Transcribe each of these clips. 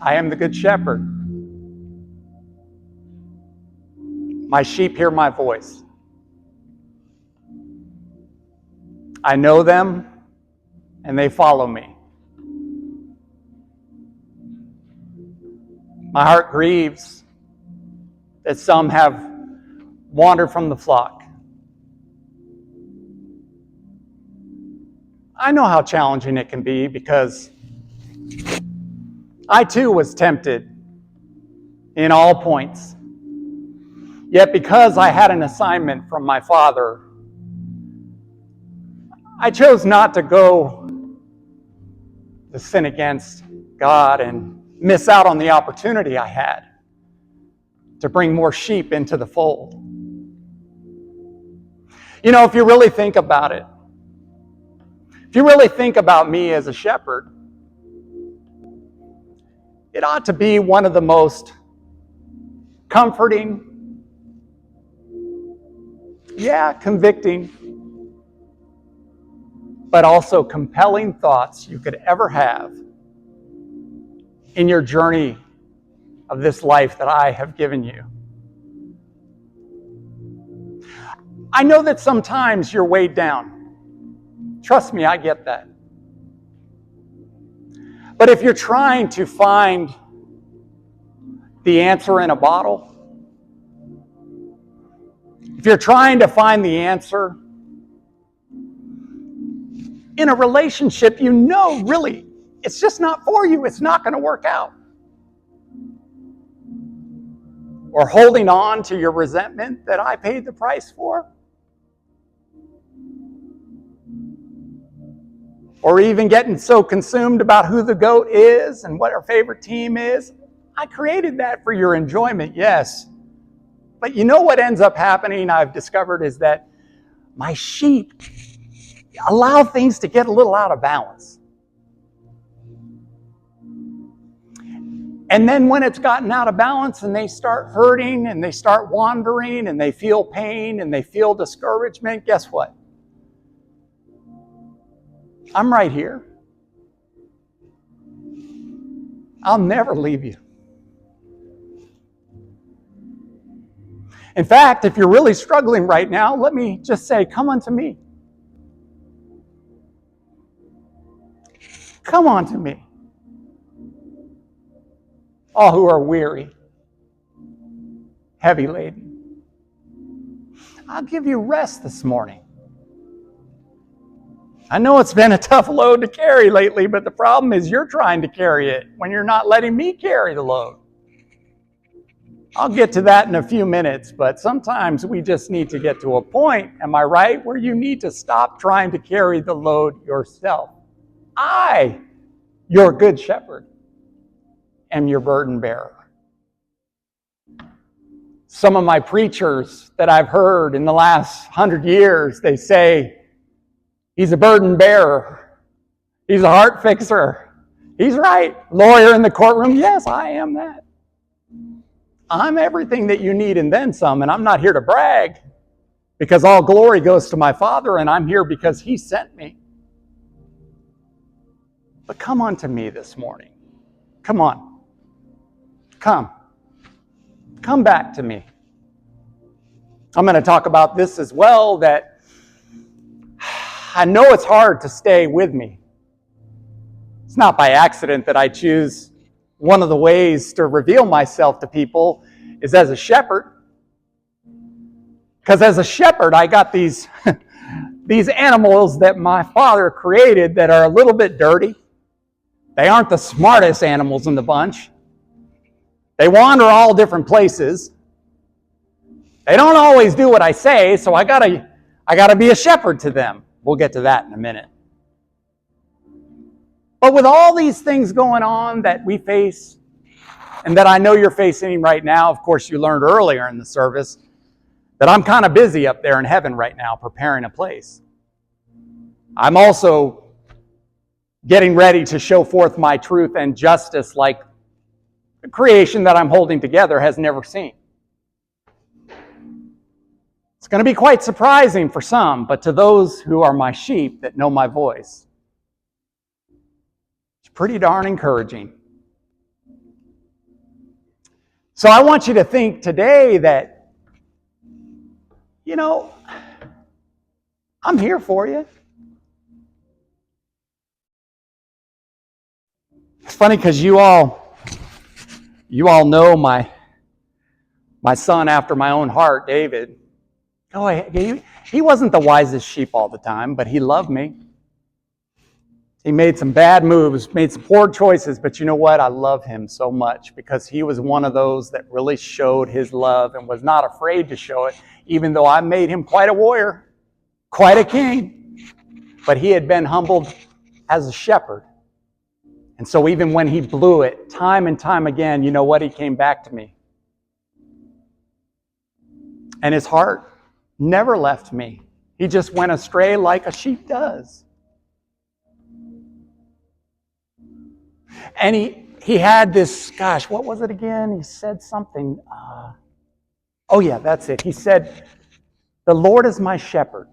I am the good shepherd. My sheep hear my voice. I know them, and they follow me. My heart grieves that some have wandered from the flock. I know how challenging it can be because I too was tempted in all points. Yet because I had an assignment from my Father, I chose not to go to sin against God and miss out on the opportunity I had to bring more sheep into the fold. You know, if you really think about it, if you really think about me as a shepherd, it ought to be one of the most comforting, convicting, but also compelling thoughts you could ever have in your journey of this life that I have given you. I know that sometimes you're weighed down. Trust me, I get that. But if you're trying to find the answer in a bottle, if you're trying to find the answer in a relationship you know really it's just not for you, it's not going to work out, or holding on to your resentment that I paid the price for, or even getting so consumed about who the GOAT is and what our favorite team is. I created that for your enjoyment, yes. But you know what ends up happening, I've discovered, is that my sheep allow things to get a little out of balance. And then when it's gotten out of balance and they start hurting and they start wandering and they feel pain and they feel discouragement, guess what? I'm right here. I'll never leave you. In fact, if you're really struggling right now, let me just say, come unto me. Come unto me, all who are weary, heavy laden. I'll give you rest this morning. I know it's been a tough load to carry lately, but the problem is you're trying to carry it when you're not letting me carry the load. I'll get to that in a few minutes, but sometimes we just need to get to a point, am I right, where you need to stop trying to carry the load yourself. I, your good shepherd, am your burden bearer. Some of my preachers that I've heard in the last 100 years, they say, he's a burden bearer. He's a heart fixer. He's right. Lawyer in the courtroom. Yes, I am that. I'm everything that you need and then some, and I'm not here to brag because all glory goes to my Father, and I'm here because He sent me. But come unto me this morning. Come on. Come. Come back to me. I'm going to talk about this as well, that I know it's hard to stay with me. It's not by accident that I choose one of the ways to reveal myself to people is as a shepherd. Because as a shepherd, I got these animals that my Father created that are a little bit dirty. They aren't the smartest animals in the bunch. They wander all different places. They don't always do what I say, so I gotta be a shepherd to them. We'll get to that in a minute. But with all these things going on that we face, and that I know you're facing right now, of course you learned earlier in the service that I'm kind of busy up there in heaven right now preparing a place. I'm also getting ready to show forth my truth and justice like the creation that I'm holding together has never seen. It's going to be quite surprising for some, but to those who are my sheep that know my voice, it's pretty darn encouraging. So I want you to think today that, I'm here for you. It's funny because you all know my son after my own heart, David. He wasn't the wisest sheep all the time, but he loved me. He made some bad moves, made some poor choices, but you know what? I love him so much because he was one of those that really showed his love and was not afraid to show it, even though I made him quite a warrior, quite a king. But he had been humbled as a shepherd. And so even when he blew it time and time again, you know what? He came back to me. And his heart never left me. He just went astray like a sheep does. And he had this, gosh, what was it again? He said something. Oh yeah, that's it. He said, "The Lord is my shepherd.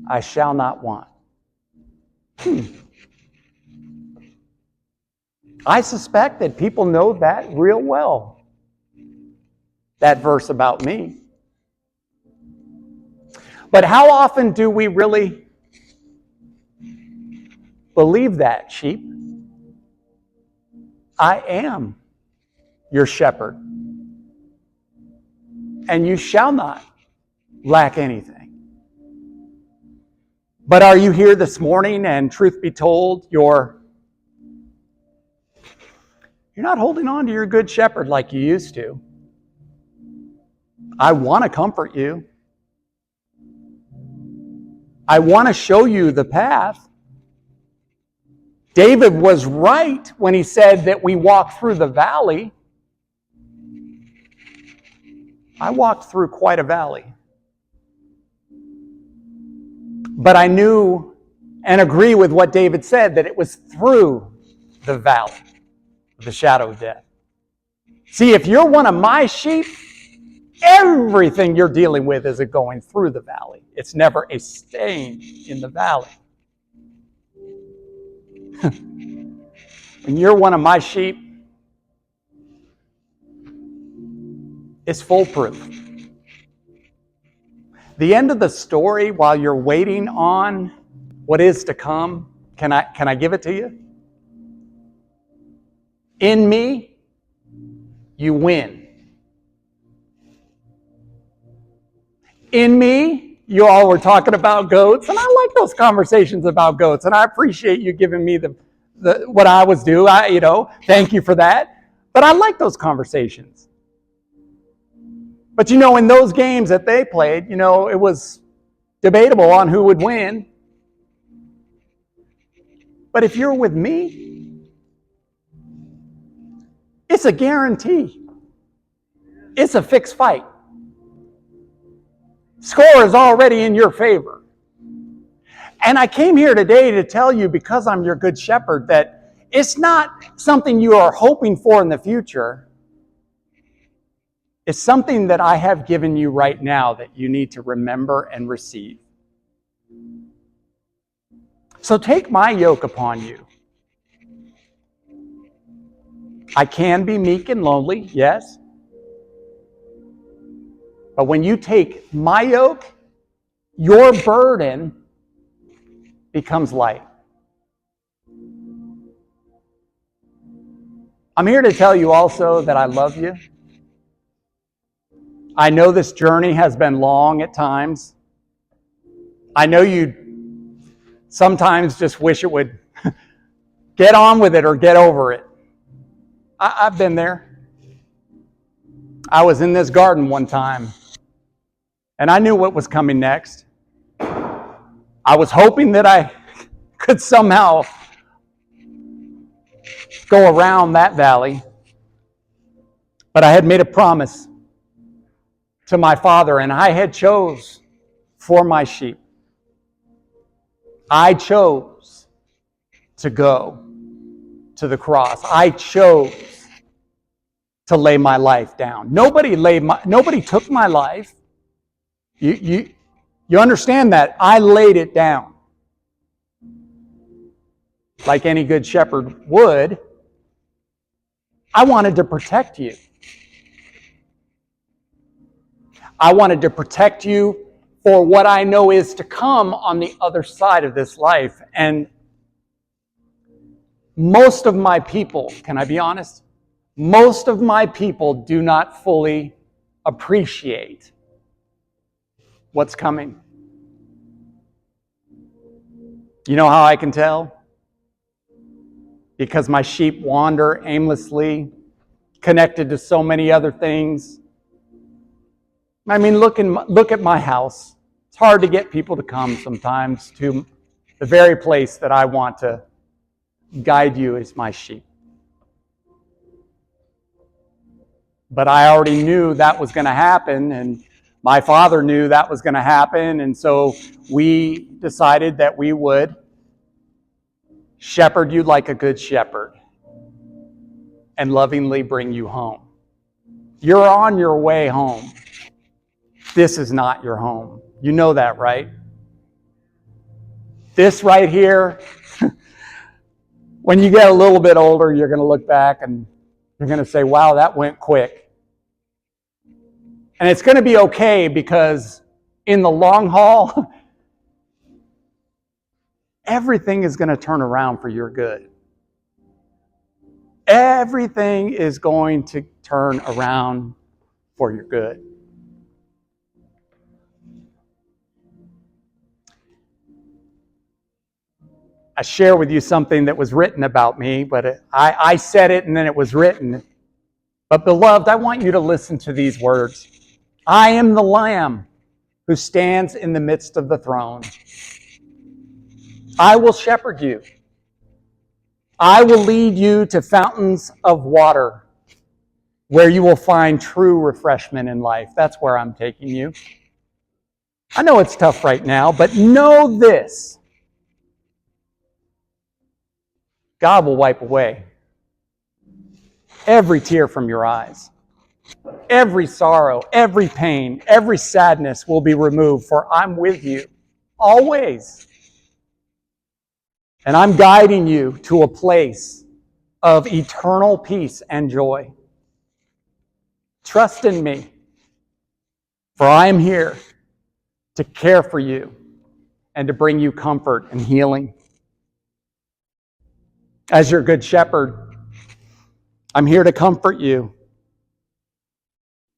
I shall not want." I suspect that people know that real well. That verse about me. But how often do we really believe that, sheep? I am your shepherd, and you shall not lack anything. But are you here this morning, and truth be told, you're not holding on to your good shepherd like you used to? I want to comfort you. I want to show you the path. David was right when he said that we walk through the valley. I walked through quite a valley. But I knew and agree with what David said, that it was through the valley of the shadow of death. See, if you're one of my sheep, everything you're dealing with is going through the valley. It's never a staying in the valley. When you're one of my sheep, it's foolproof. The end of the story, while you're waiting on what is to come, can I give it to you? In me, you win. In me, you all were talking about goats, and I like those conversations about goats, and I appreciate you giving me the what I was due. Thank you for that. But I like those conversations. But in those games that they played, it was debatable on who would win. But if you're with me, it's a guarantee. It's a fixed fight. Score is already in your favor. And I came here today to tell you, because I'm your good shepherd, that it's not something you are hoping for in the future. It's something that I have given you right now that you need to remember and receive. So take my yoke upon you. I can be meek and lowly, yes. But when you take my yoke, your burden becomes light. I'm here to tell you also that I love you. I know this journey has been long at times. I know you sometimes just wish it would get on with it or get over it. I've been there. I was in this garden one time, and I knew what was coming next. I was hoping that I could somehow go around that valley. But I had made a promise to my Father, and I had chose for my sheep. I chose to go to the cross. I chose to lay my life down. Nobody took my life. You understand that? I laid it down. Like any good shepherd would. I wanted to protect you. I wanted to protect you for what I know is to come on the other side of this life. And most of my people, can I be honest? Most of my people do not fully appreciate what's coming. You know how I can tell? Because my sheep wander aimlessly, connected to so many other things. I mean, look at my house. It's hard to get people to come sometimes to the very place that I want to guide you as my sheep. But I already knew that was going to happen, and my father knew that was going to happen, and so we decided that we would shepherd you like a good shepherd and lovingly bring you home. You're on your way home. This is not your home. You know that, right? This right here, when you get a little bit older, you're going to look back and you're going to say, wow, that went quick. And it's going to be okay, because in the long haul, everything is going to turn around for your good. Everything is going to turn around for your good. I share with you something that was written about me, but I said it and then it was written. But beloved, I want you to listen to these words. I am the Lamb who stands in the midst of the throne. I will shepherd you. I will lead you to fountains of water where you will find true refreshment in life. That's where I'm taking you. I know it's tough right now, but know this. God will wipe away every tear from your eyes. Every sorrow, every pain, every sadness will be removed, for I'm with you always. And I'm guiding you to a place of eternal peace and joy. Trust in me, for I am here to care for you and to bring you comfort and healing. As your good shepherd, I'm here to comfort you.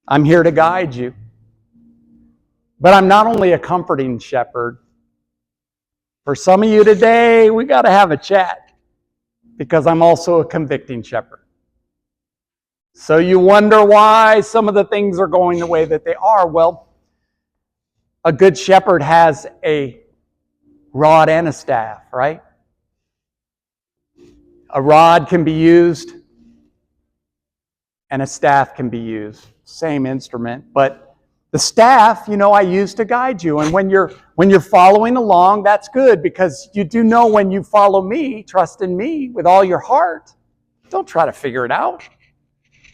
I'm here to guide you. But I'm not only a comforting shepherd. For some of you today, we got to have a chat, because I'm also a convicting shepherd. So you wonder why some of the things are going the way that they are. Well, a good shepherd has a rod and a staff, right? A rod can be used and a staff can be used. Same instrument, but the staff, I use to guide you. And when you're following along, that's good, because you do know when you follow me, trust in me with all your heart. Don't try to figure it out.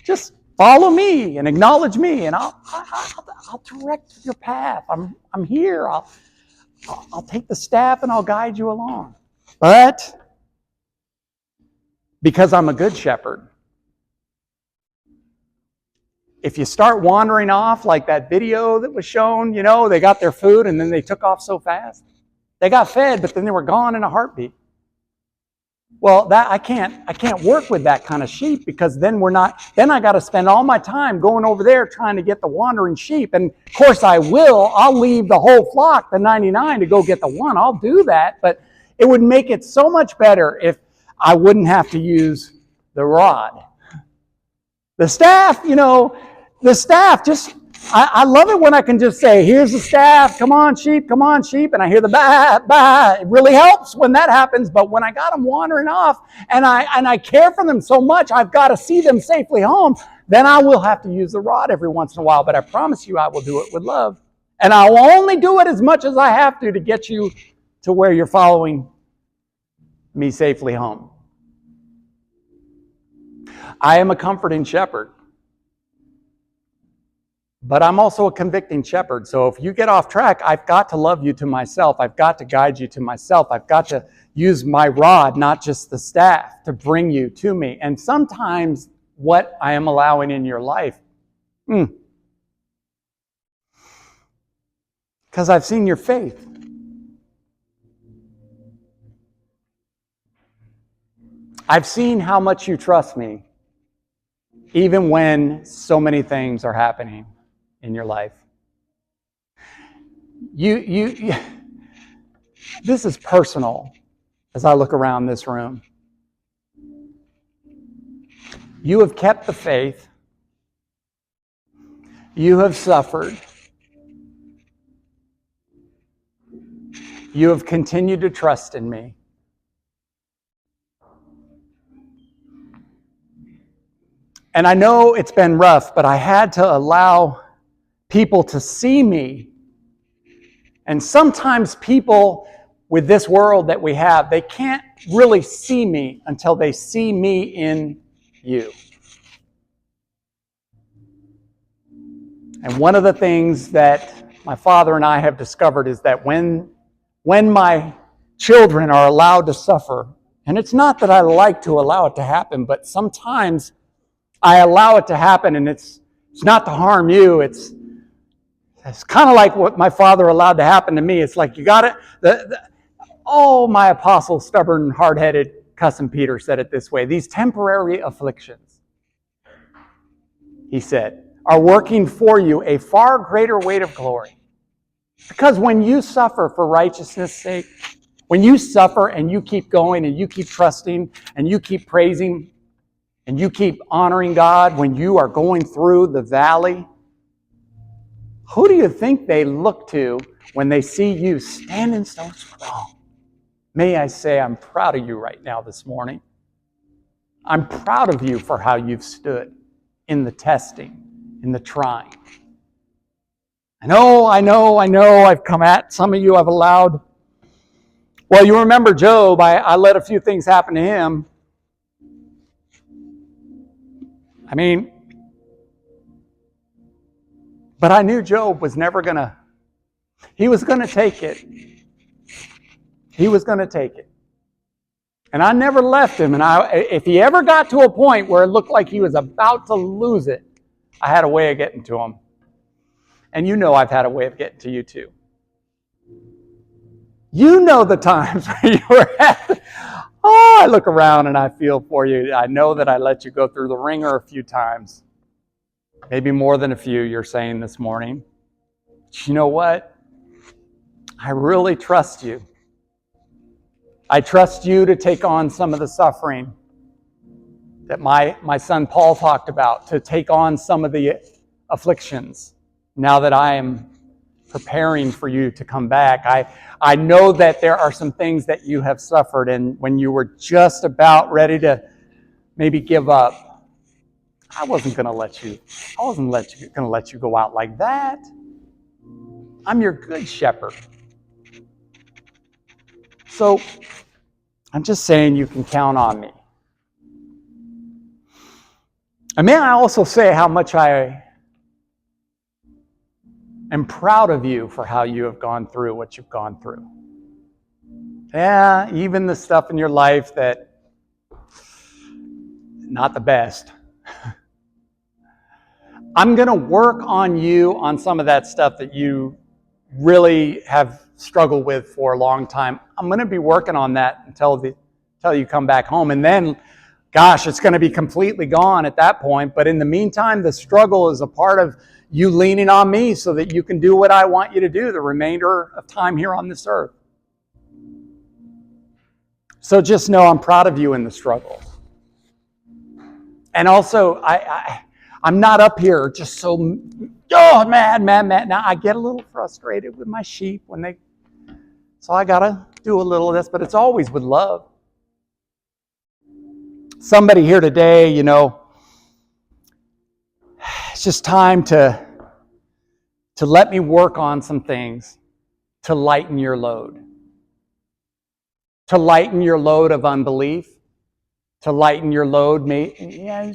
Just follow me and acknowledge me, and I'll direct your path. I'm here. I'll take the staff and I'll guide you along. But because I'm a good shepherd, if you start wandering off like that video that was shown, they got their food and then they took off so fast. They got fed, but then they were gone in a heartbeat. Well, I can't work with that kind of sheep, because then I got to spend all my time going over there trying to get the wandering sheep. And of course I will. I'll leave the whole flock, the 99, to go get the one. I'll do that, but it would make it so much better if I wouldn't have to use the rod. The staff, I love it when I can just say, here's the staff, come on sheep, and I hear the bah, bah. It really helps when that happens, but when I got them wandering off, and I care for them so much, I've got to see them safely home, then I will have to use the rod every once in a while, but I promise you I will do it with love. And I will only do it as much as I have to get you to where you're following me safely home. I am a comforting shepherd. But I'm also a convicting shepherd. So if you get off track, I've got to love you to myself. I've got to guide you to myself. I've got to use my rod, not just the staff, to bring you to me. And sometimes what I am allowing in your life. Because I've seen your faith. I've seen how much you trust me, even when so many things are happening in your life. You this is personal as I look around this room. You have kept the faith. You have suffered. You have continued to trust in me. And I know it's been rough, but I had to allow people to see me. And sometimes people with this world that we have, they can't really see me until they see me in you. And one of the things that my father and I have discovered is that when my children are allowed to suffer, and it's not that I like to allow it to happen, but sometimes I allow it to happen, and it's not to harm you. It's kind of like what my father allowed to happen to me. It's like you got it. My apostle, stubborn, hard-headed cousin Peter said it this way: these temporary afflictions, he said, are working for you a far greater weight of glory. Because when you suffer for righteousness' sake, when you suffer and you keep going and you keep trusting and you keep praising and you keep honoring God, when you are going through the valley, who do you think they look to when they see you standing so strong? May I say, I'm proud of you right now this morning. I'm proud of you for how you've stood in the testing, in the trying. I know, I've come at some of you, I've allowed. Well, you remember Job, I let a few things happen to him. But I knew Job was never he was going to take it. He was going to take it. And I never left him. And if he ever got to a point where it looked like he was about to lose it, I had a way of getting to him. And you know I've had a way of getting to you too. You know the times where you were I look around and I feel for you. I know that I let you go through the ringer a few times. Maybe more than a few, you're saying this morning. But you know what? I really trust you. I trust you to take on some of the suffering that my son Paul talked about, to take on some of the afflictions now that I am preparing for you to come back. I know that there are some things that you have suffered, and when you were just about ready to maybe give up, I wasn't going to let you go out like that. I'm your good shepherd. So I'm just saying you can count on me. And may I also say how much I am proud of you for how you have gone through what you've gone through. Yeah, even the stuff in your life that not the best. I'm going to work on you on some of that stuff that you really have struggled with for a long time. I'm going to be working on that until you come back home. And then, gosh, it's going to be completely gone at that point. But in the meantime, the struggle is a part of you leaning on me so that you can do what I want you to do the remainder of time here on this earth. So just know I'm proud of you in the struggle. And also, I'm not up here just so, mad. Now, I get a little frustrated with my sheep so I got to do a little of this, but it's always with love. Somebody here today, it's just time to let me work on some things to lighten your load. To lighten your load of unbelief. To lighten your load,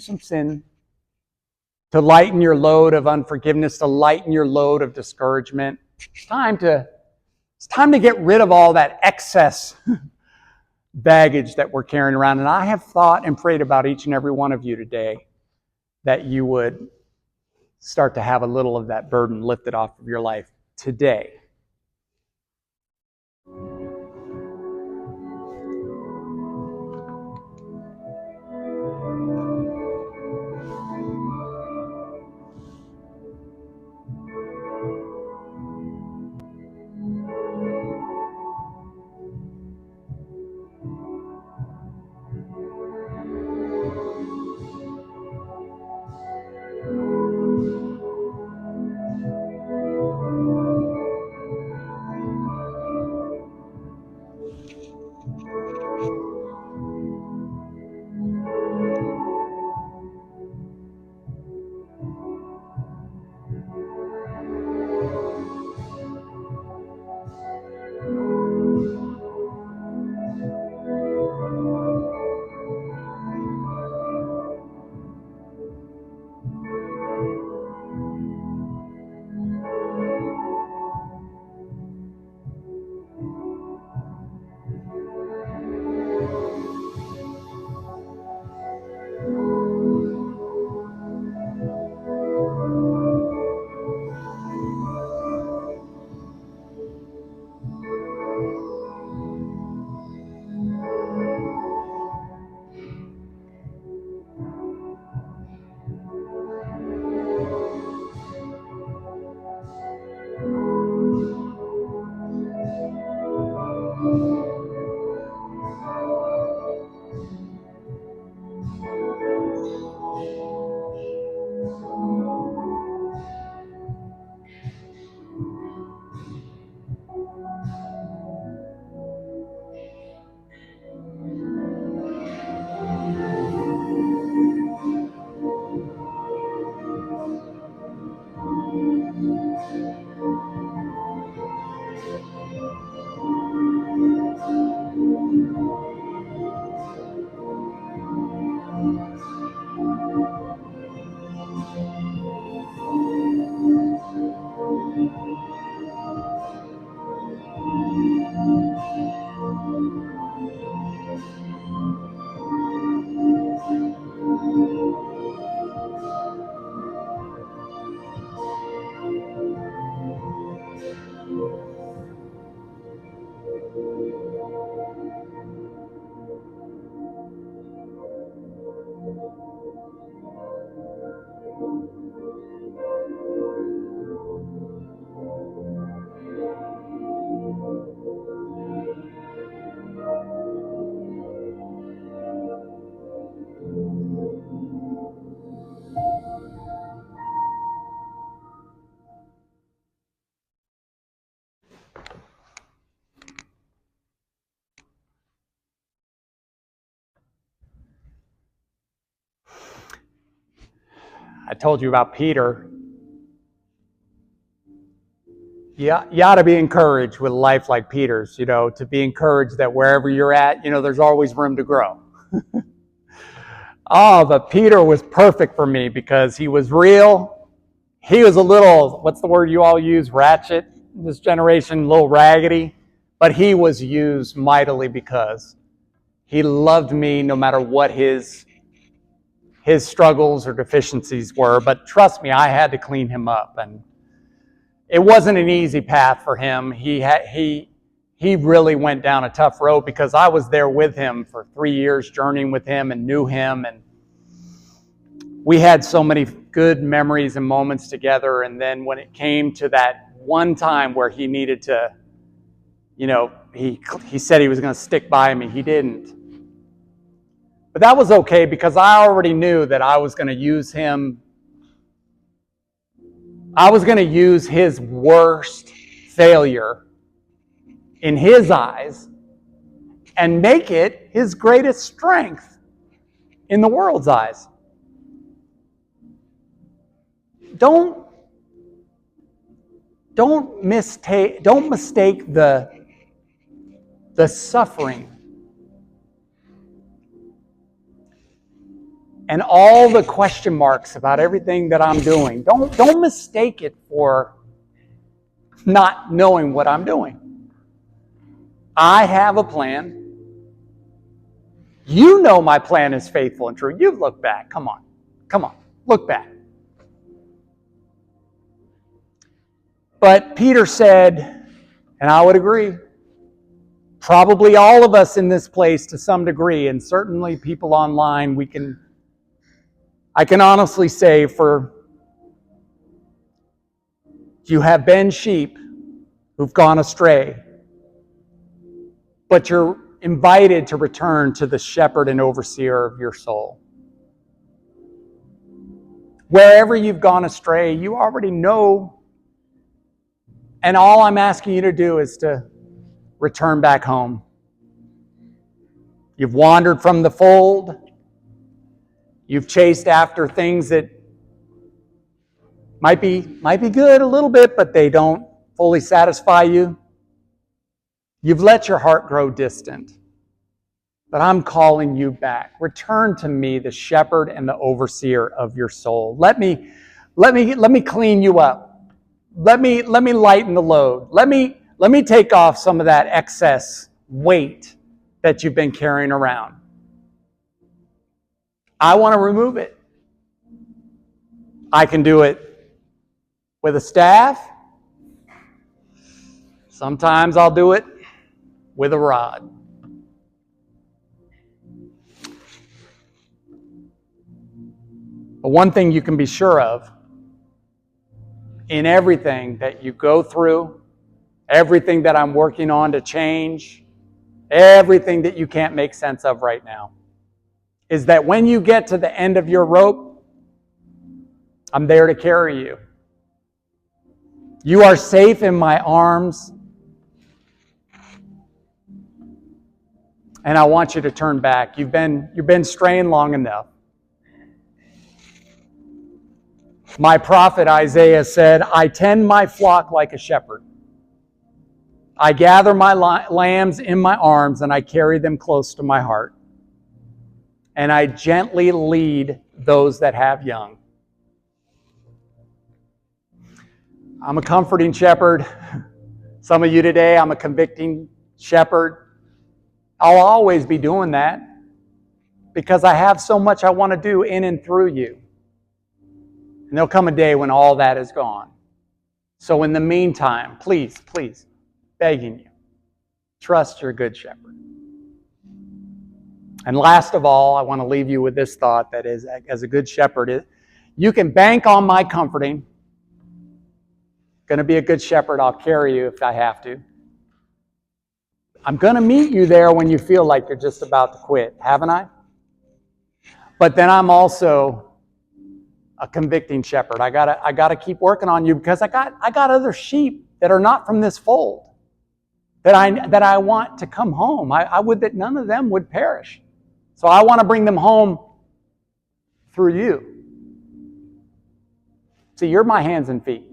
some sin. To lighten your load of unforgiveness. To lighten your load of discouragement. It's time to get rid of all that excess baggage that we're carrying around. And I have thought and prayed about each and every one of you today. that you would start to have a little of that burden lifted off of your life today. I told you about Peter. You ought to be encouraged with a life like Peter's, to be encouraged that wherever you're at, there's always room to grow. But Peter was perfect for me because he was real. He was a little, what's the word you all use, ratchet, this generation, a little raggedy. But he was used mightily because he loved me no matter what his struggles or deficiencies were. But trust me, I had to clean him up. And it wasn't an easy path for him. He really went down a tough road because I was there with him for 3 years, journeying with him and knew him. And we had so many good memories and moments together. And then when it came to that one time where he needed to, he said he was going to stick by me. He didn't. But that was okay because I already knew that I was going to use him. I was going to use his worst failure in his eyes and make it his greatest strength in the world's eyes. Don't mistake the suffering and all the question marks about everything that I'm doing. Don't mistake it for not knowing what I'm doing. I have a plan. You know my plan is faithful and true. You've looked back. Come on. Look back. But Peter said, and I would agree, probably all of us in this place to some degree, and certainly people online, I can honestly say, for you have been sheep who've gone astray, but you're invited to return to the shepherd and overseer of your soul. Wherever you've gone astray, you already know, and all I'm asking you to do is to return back home. You've wandered from the fold. You've chased after things that might be good a little bit, but they don't fully satisfy you. You've let your heart grow distant. But I'm calling you back. Return to me, the shepherd and the overseer of your soul. Let me clean you up. Let me lighten the load. Let me take off some of that excess weight that you've been carrying around. I want to remove it. I can do it with a staff. Sometimes I'll do it with a rod. But one thing you can be sure of, in everything that you go through, everything that I'm working on to change, everything that you can't make sense of right now, is that when you get to the end of your rope, I'm there to carry you. You are safe in my arms, and I want you to turn back. You've been straying long enough. My prophet Isaiah said, I tend my flock like a shepherd. I gather my lambs in my arms and I carry them close to my heart. And I gently lead those that have young. I'm a comforting shepherd. Some of you today, I'm a convicting shepherd. I'll always be doing that because I have so much I want to do in and through you. And there'll come a day when all that is gone. So in the meantime, please, begging you, trust your good shepherd. And last of all, I want to leave you with this thought that is, as a good shepherd, you can bank on my comforting. Going to be a good shepherd, I'll carry you if I have to. I'm going to meet you there when you feel like you're just about to quit, haven't I? But then I'm also a convicting shepherd. I gotta keep working on you because I got other sheep that are not from this fold that I want to come home. I would that none of them would perish. So I want to bring them home through you. See, you're my hands and feet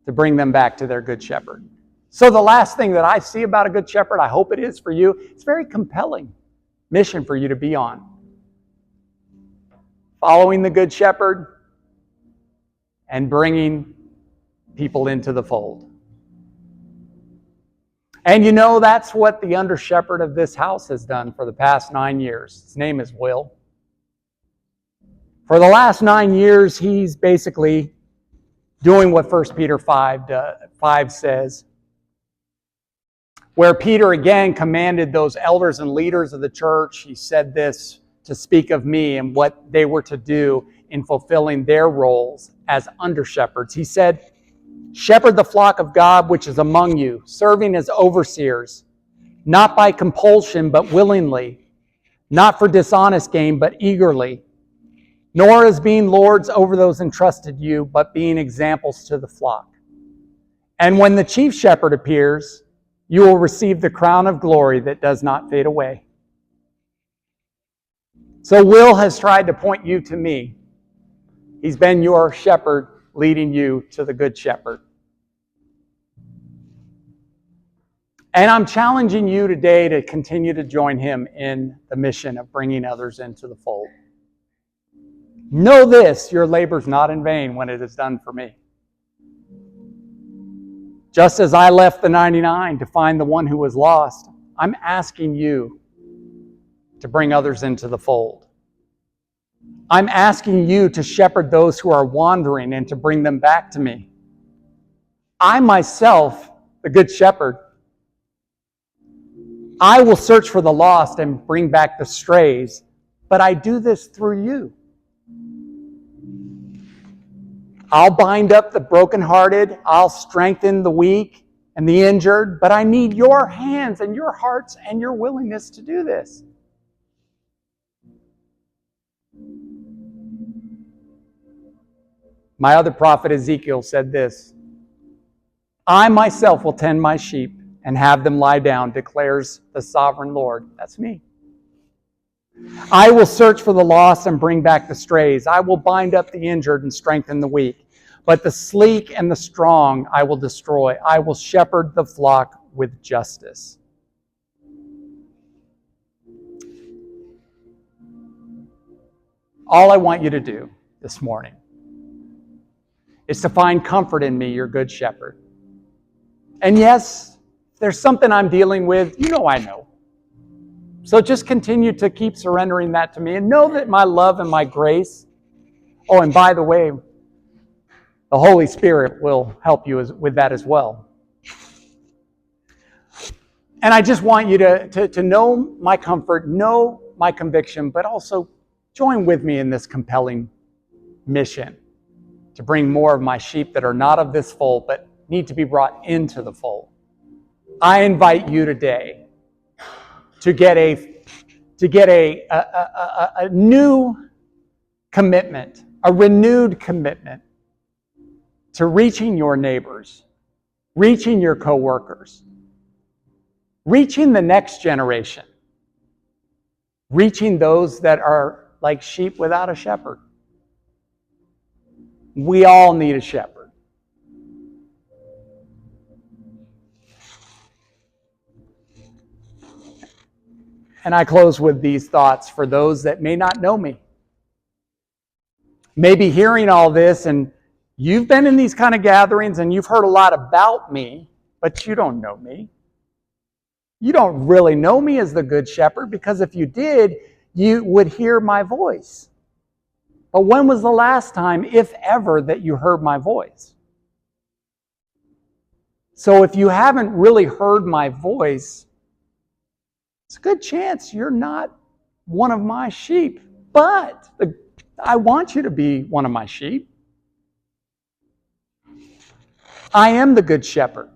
to bring them back to their good shepherd. So the last thing that I see about a good shepherd, I hope it is for you, it's a very compelling mission for you to be on. Following the good shepherd and bringing people into the fold. And you know, that's what the under shepherd of this house has done for the past 9 years. His name is Will. For the last 9 years, he's basically doing what 1 Peter 5 says, where Peter again commanded those elders and leaders of the church. He said this to speak of me and what they were to do in fulfilling their roles as under shepherds. He said, shepherd the flock of God which is among you, serving as overseers, not by compulsion but willingly, not for dishonest gain but eagerly, nor as being lords over those entrusted you, but being examples to the flock. And when the chief shepherd appears, you will receive the crown of glory that does not fade away. So Will has tried to point you to me. He's been your shepherd, leading you to the good shepherd. And I'm challenging you today to continue to join him in the mission of bringing others into the fold. Know this, your labor's not in vain when it is done for me. Just as I left the 99 to find the one who was lost, I'm asking you to bring others into the fold. I'm asking you to shepherd those who are wandering and to bring them back to me. I myself, the good shepherd, I will search for the lost and bring back the strays, but I do this through you. I'll bind up the brokenhearted, I'll strengthen the weak and the injured, but I need your hands and your hearts and your willingness to do this. My other prophet Ezekiel said this, I myself will tend my sheep and have them lie down, declares the sovereign Lord. That's me. I will search for the lost and bring back the strays. I will bind up the injured and strengthen the weak. But the sleek and the strong I will destroy. I will shepherd the flock with justice. All I want you to do this morning is to find comfort in me, your good shepherd. And yes, if there's something I'm dealing with, I know. So just continue to keep surrendering that to me and know that my love and my grace, and by the way, the Holy Spirit will help you with that as well. And I just want you to know my comfort, know my conviction, but also join with me in this compelling mission to bring more of my sheep that are not of this fold, but need to be brought into the fold. I invite you today to get a new commitment, a renewed commitment to reaching your neighbors, reaching your coworkers, reaching the next generation, reaching those that are like sheep without a shepherd. We all need a shepherd. And I close with these thoughts for those that may not know me. Maybe hearing all this, and you've been in these kind of gatherings and you've heard a lot about me, but you don't know me. You don't really know me as the Good Shepherd, because if you did, you would hear my voice. But when was the last time, if ever, that you heard my voice? So if you haven't really heard my voice, it's a good chance you're not one of my sheep. But I want you to be one of my sheep. I am the Good Shepherd.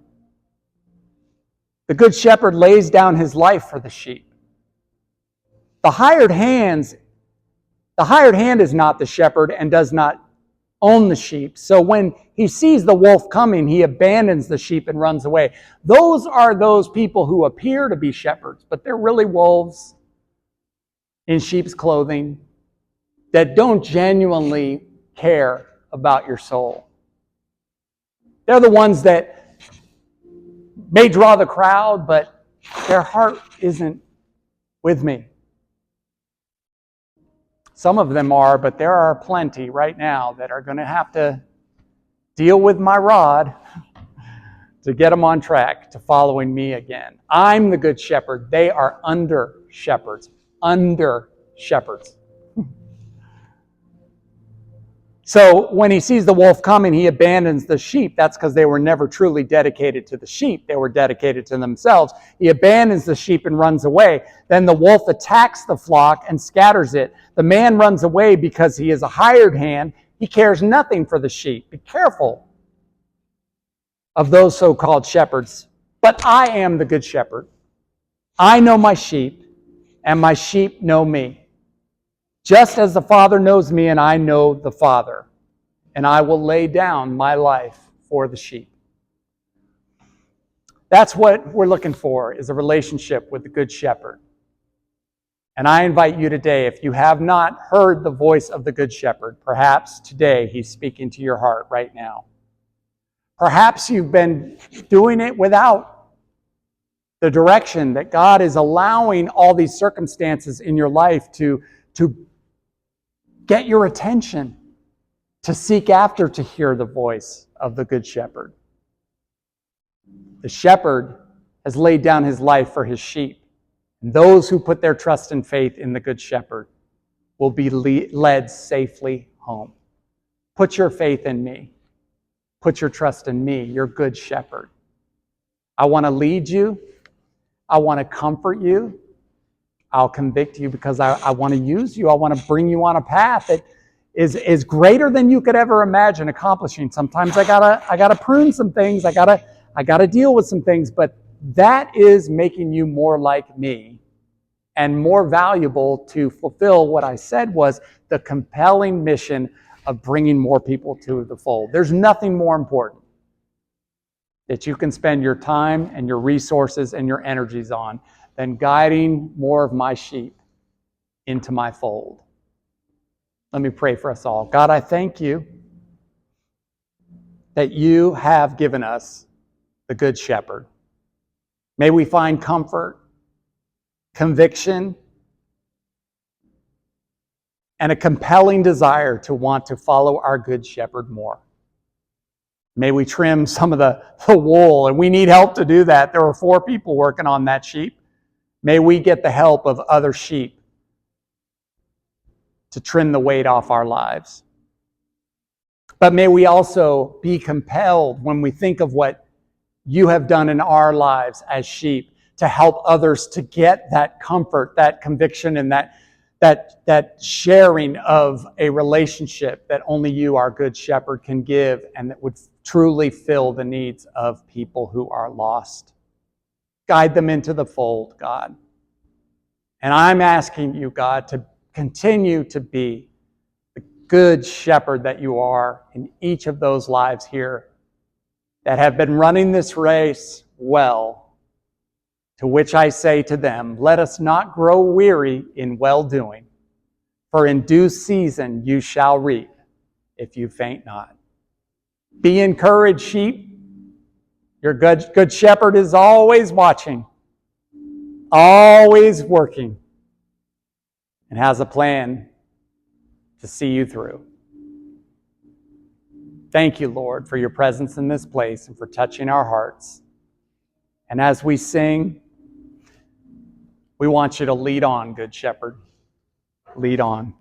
The Good Shepherd lays down his life for the sheep. The hired hand is not the shepherd and does not own the sheep. So when he sees the wolf coming, he abandons the sheep and runs away. Those are those people who appear to be shepherds, but they're really wolves in sheep's clothing that don't genuinely care about your soul. They're the ones that may draw the crowd, but their heart isn't with me. Some of them are, but there are plenty right now that are going to have to deal with my rod to get them on track to following me again. I'm the Good Shepherd. They are under shepherds. Under shepherds. So when he sees the wolf coming, he abandons the sheep. That's because they were never truly dedicated to the sheep. They were dedicated to themselves. He abandons the sheep and runs away. Then the wolf attacks the flock and scatters it. The man runs away because he is a hired hand. He cares nothing for the sheep. Be careful of those so-called shepherds. But I am the Good Shepherd. I know my sheep, and my sheep know me. Just as the Father knows me and I know the Father, and I will lay down my life for the sheep. That's what we're looking for, is a relationship with the Good Shepherd. And I invite you today, if you have not heard the voice of the Good Shepherd, perhaps today he's speaking to your heart right now. Perhaps you've been doing it without the direction that God is allowing all these circumstances in your life to get your attention, to seek after, to hear the voice of the Good Shepherd. The shepherd has laid down his life for his sheep. And those who put their trust and faith in the Good Shepherd will be led safely home. Put your faith in me. Put your trust in me, your good shepherd. I want to lead you. I want to comfort you. I'll convict you because I want to use you. I want to bring you on a path that is greater than you could ever imagine accomplishing. Sometimes I gotta prune some things. I gotta deal with some things, but that is making you more like me and more valuable to fulfill what I said was the compelling mission of bringing more people to the fold. There's nothing more important that you can spend your time and your resources and your energies on than guiding more of my sheep into my fold. Let me pray for us all. God, I thank you that you have given us the Good Shepherd. May we find comfort, conviction, and a compelling desire to want to follow our Good Shepherd more. May we trim some of the wool, and we need help to do that. There are 4 people working on that sheep. May we get the help of other sheep to trim the weight off our lives. But may we also be compelled when we think of what you have done in our lives as sheep to help others to get that comfort, that conviction, and that sharing of a relationship that only you, our good shepherd, can give and that would truly fill the needs of people who are lost. Guide them into the fold, God. And I'm asking you, God, to continue to be the good shepherd that you are in each of those lives here that have been running this race well, to which I say to them, let us not grow weary in well-doing, for in due season you shall reap if you faint not. Be encouraged, sheep. Your good shepherd is always watching, always working, and has a plan to see you through. Thank you, Lord, for your presence in this place and for touching our hearts. And as we sing, we want you to lead on, Good Shepherd. Lead on.